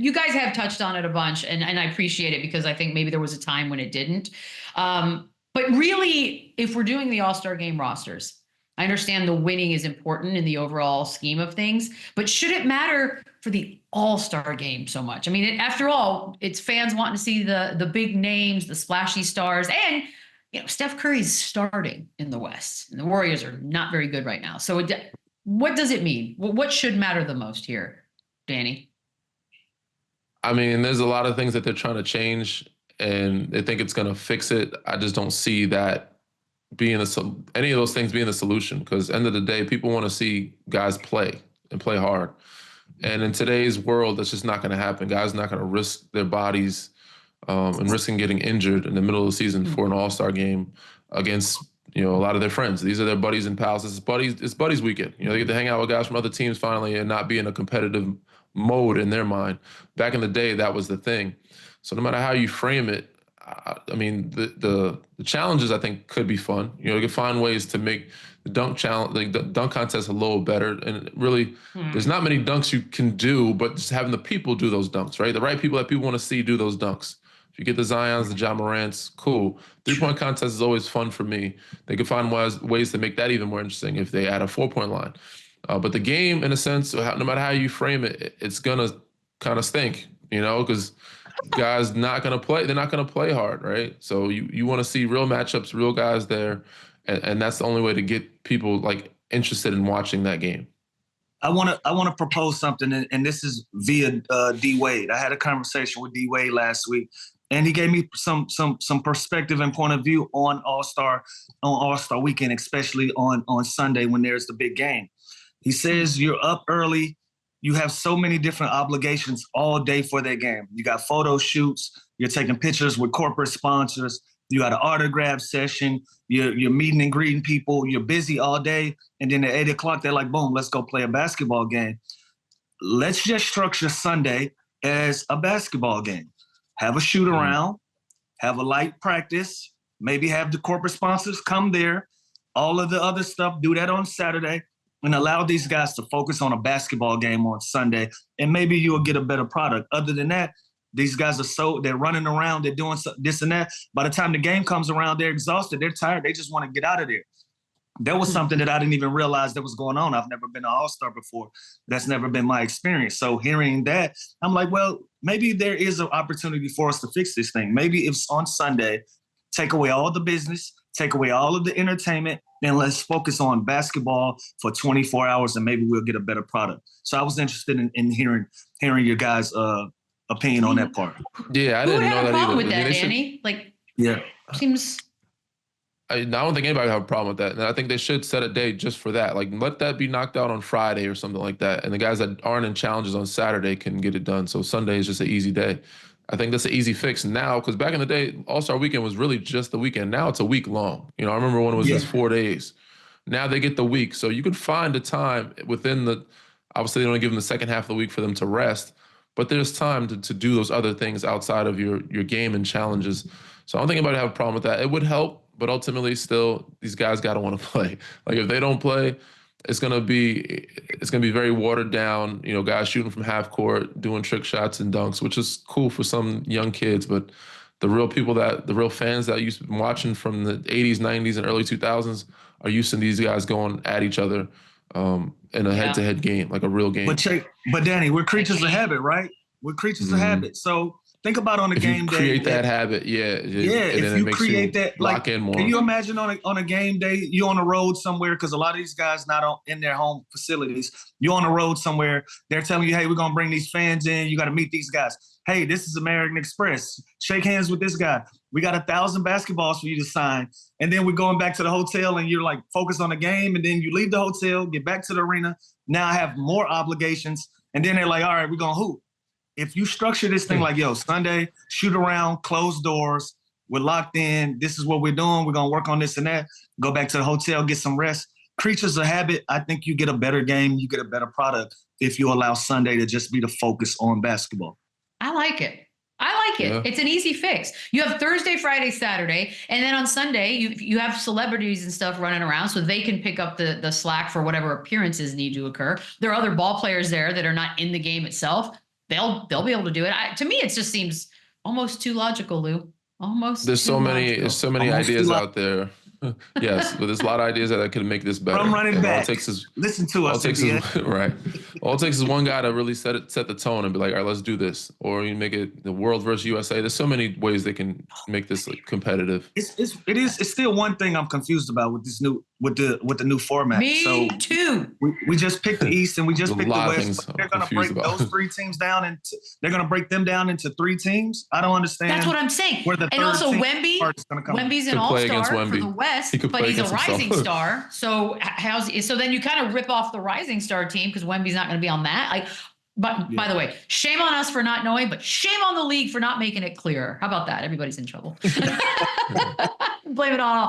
You guys have touched on it a bunch, and I appreciate it because I think maybe there was a time when it didn't. But really, if we're doing the All-Star game rosters, I understand the winning is important in the overall scheme of things, but should it matter for the All-Star game so much? I mean, after all, it's fans wanting to see the big names, the splashy stars, and Steph Curry's starting in the West, and the Warriors are not very good right now. So, what does it mean? What should matter the most here, Danny? I mean, there's a lot of things that they're trying to change, and they think it's going to fix it. I just don't see that being any of those things being the solution. Because end of the day, people want to see guys play and play hard. And in today's world, that's just not going to happen. Guys are not going to risk their bodies and risking getting injured in the middle of the season for an All-Star game against a lot of their friends. These are their buddies and pals. It's buddies weekend. They get to hang out with guys from other teams finally and not be in a competitive mode in their mind. Back in the day, that was the thing. So no matter how you frame it, I mean, the challenges I think could be fun. You can find ways to make the dunk challenge, like the dunk contest, a little better. And really, there's not many dunks you can do, but just having the people do those dunks, right? The right people that people want to see do those dunks. If you get the Zions, the Ja Morants, cool. 3-point contest is always fun for me. They could find ways to make that even more interesting if they add a 4-point line. But the game, in a sense, no matter how you frame it, it's going to kind of stink, because guys not going to play. They're not going to play hard, right? So you want to see real matchups, real guys there, and that's the only way to get people interested in watching that game. I want to propose something, and this is via D Wade. I had a conversation with D Wade last week, and he gave me some perspective and point of view on All-Star weekend, especially on Sunday when there's the big game. He says you're up early. You have so many different obligations all day for that game. You got photo shoots. You're taking pictures with corporate sponsors. You got an autograph session. You're meeting and greeting people. You're busy all day. And then at 8 o'clock, they're like, boom, let's go play a basketball game. Let's just structure Sunday as a basketball game. Have a shoot around. Have a light practice. Maybe have the corporate sponsors come there. All of the other stuff, do that on Saturday. And allow these guys to focus on a basketball game on Sunday, and maybe you'll get a better product. Other than that, these guys they're running around, they're doing this and that. By the time the game comes around, they're exhausted, they're tired, they just want to get out of there. That was something that I didn't even realize that was going on. I've never been an All-Star before. That's never been my experience. So hearing that, I'm like, well, maybe there is an opportunity for us to fix this thing. Maybe if on Sunday, take away all the business, take away all of the entertainment, and let's focus on basketball for 24 hours, and maybe we'll get a better product. So I was interested in hearing your guys' opinion on that part. Yeah, I didn't know that either. With that, Danny? Seems. I don't think anybody would have a problem with that. And I think they should set a day just for that. Let that be knocked out on Friday or something like that. And the guys that aren't in challenges on Saturday can get it done. So Sunday is just an easy day. I think that's an easy fix now, because back in the day, All-Star Weekend was really just the weekend. Now it's a week long. I remember when it was just 4 days. Now they get the week. So you could find a time within obviously they don't give them the second half of the week for them to rest, but there's time to do those other things outside of your game and challenges. So I don't think anybody would have a problem with that. It would help, but ultimately still, these guys got to want to play. If they don't play, it's gonna be very watered down. Guys shooting from half court, doing trick shots and dunks, which is cool for some young kids. But the real fans that used to be watching from the 80s, 90s, and early 2000s are used to these guys going at each other in a head-to-head game, like a real game. But Danny, we're creatures of habit, right? We're creatures of habit. So think about on a game day. Create that habit, if you create that, lock in more. Can you imagine on a game day, you're on the road somewhere, because a lot of these guys not in their home facilities. You're on the road somewhere. They're telling you, hey, we're going to bring these fans in. You got to meet these guys. Hey, this is American Express. Shake hands with this guy. We got 1,000 basketballs for you to sign. And then we're going back to the hotel, and you're focused on the game. And then you leave the hotel, get back to the arena. Now I have more obligations. And then they're like, all right, we're going to hoop. If you structure this thing Sunday, shoot around, closed doors, we're locked in, this is what we're doing, we're going to work on this and that, go back to the hotel, get some rest. Creatures of habit, I think you get a better game, you get a better product if you allow Sunday to just be the focus on basketball. I like it. Yeah. It's an easy fix. You have Thursday, Friday, Saturday, and then on Sunday, you have celebrities and stuff running around so they can pick up the slack for whatever appearances need to occur. There are other ball players there that are not in the game itself. they'll be able to do it. To me, it just seems almost too logical, Lou. Almost. There's so many Almost ideas too out there. Yes, but there's a lot of ideas that could make this better. From running And back. all it takes is Listen to us, NBA. right. All it takes is one guy to really set the tone and be like, all right, let's do this. Or you make it the world versus USA. There's so many ways they can make this like competitive. It's still one thing I'm confused about with this new with the new format. Me too. We just picked the East and we just A picked the lot of West. things But they're I'm gonna confused break about. those 3 teams down they're gonna break them down into 3 teams. I don't understand. That's what I'm saying. Where the And third also team Wemby. part is gonna come. Wemby's an Could play against all-star for Wemby. the West, He could but play he's a against rising himself. star. So so then you kind of rip off the rising star team because Wemby's not going to be on that. By the way, shame on us for not knowing, but shame on the league for not making it clearer. How about that? Everybody's in trouble. Blame it on all.